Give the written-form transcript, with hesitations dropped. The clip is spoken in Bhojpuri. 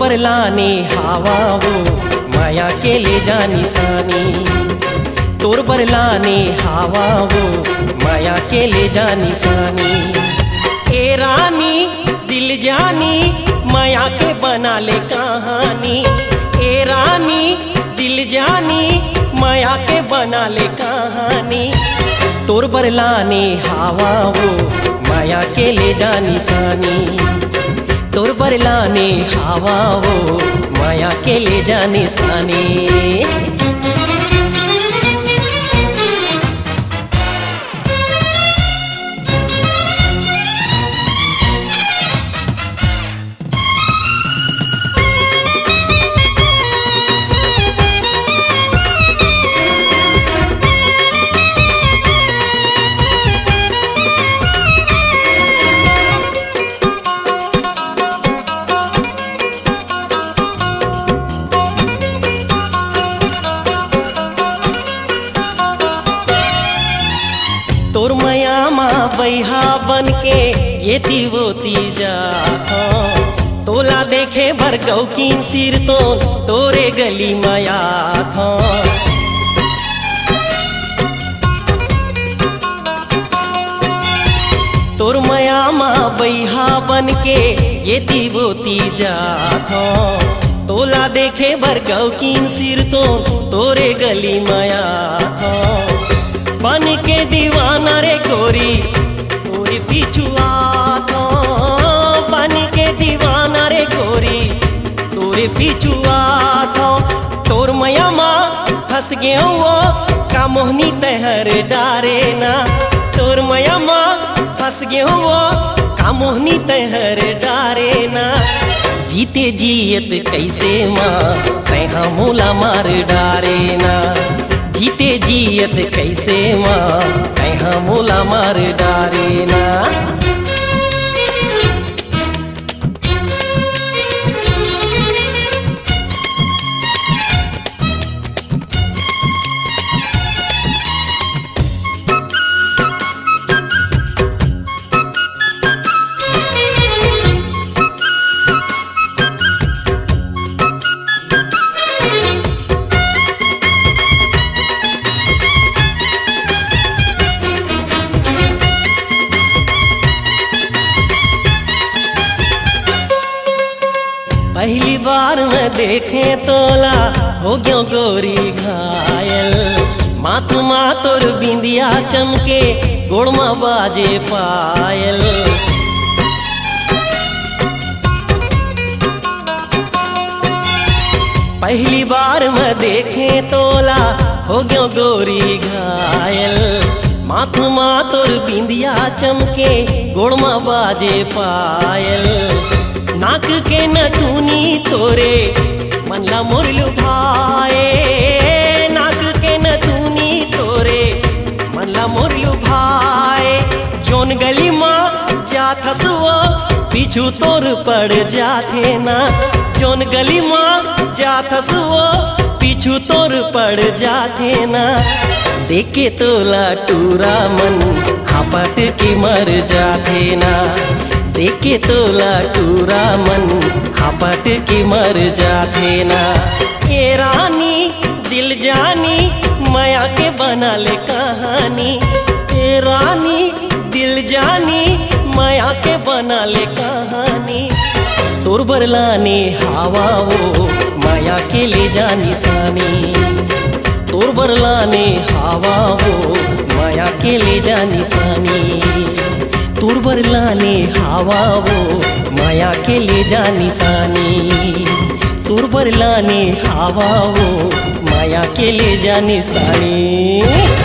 पर लाने हवा वो माया के ले जा निशानी। तोर पर लाने हवा वो माया के ले जा निशानी। ए रानी दिल जानी माया के बना ले कहानी। ए रानी दिल जानी माया के बना ले कहानी। तोर पर लाने हवा वो माया के ले जा निशानी। तोर पर लाने हवा वो माया के ले जा निशानी। तोर माया माँ बैहा बन के ये तीवोती जाता। तोला देखे भर गौकीन सिर तो तोरे गली माया था। तोर माया माँ बैहा बन के ये तीवोती जाता। तोला देखे भर गौकीन सिर तो तोरे गली माया था। बन के दीवाना रे गोरी तोरे पिछुआ था। बन के दीवाना रे गोरी तोरे पिछुआ था। तोर मैया माँ फंस गए वो का मोहनी तहर डारे ना। तोर मैया माँ फंस गए वो का मोहनी तहर डारे ना। जीते जियत कैसे माँ तैहा मोला मार डारे ना। जीते जियत कैसे माँ तैहा मोला मार डारे ना। पहली बार मैं देखे तोला हो गयो गोरी घायल। माथ माँ तोर बिंदिया चमके गोड़ माँ बाजे पायल। पहली बार मैं देखे तोला हो गयो गोरी घायल। माथ माँ तोर बिंदिया चमके गोड़ माँ बाजे पायल। नाक के नथुनी तोरे मनला मुरलू भाए। नाक के नथुनी तोरे मनला मुरलू भाए। जोन गली माँ जाथस वो पीछू तोर पड़ जाते ना। जोन गली माँ जाथस वो पीछू तोर पड़ जाते ना। देखे तोला टूरा मन हापट के मर जाते ना। देखे तोला टूरा मन हापट के मर जाते ना। ये रानी दिल जानी माया के बना ले कहानी। ये रानी दिल जानी माया के बना ले कहानी। तोर पर लाने हवा वो माया के ले जा निशानी। तोर पर लाने हवा वो माया के ले जा निशानी। तोर पर लाने हवा वो माया के ले जा निशानी। तोर पर लाने हवा वो माया के ले जा निशानी।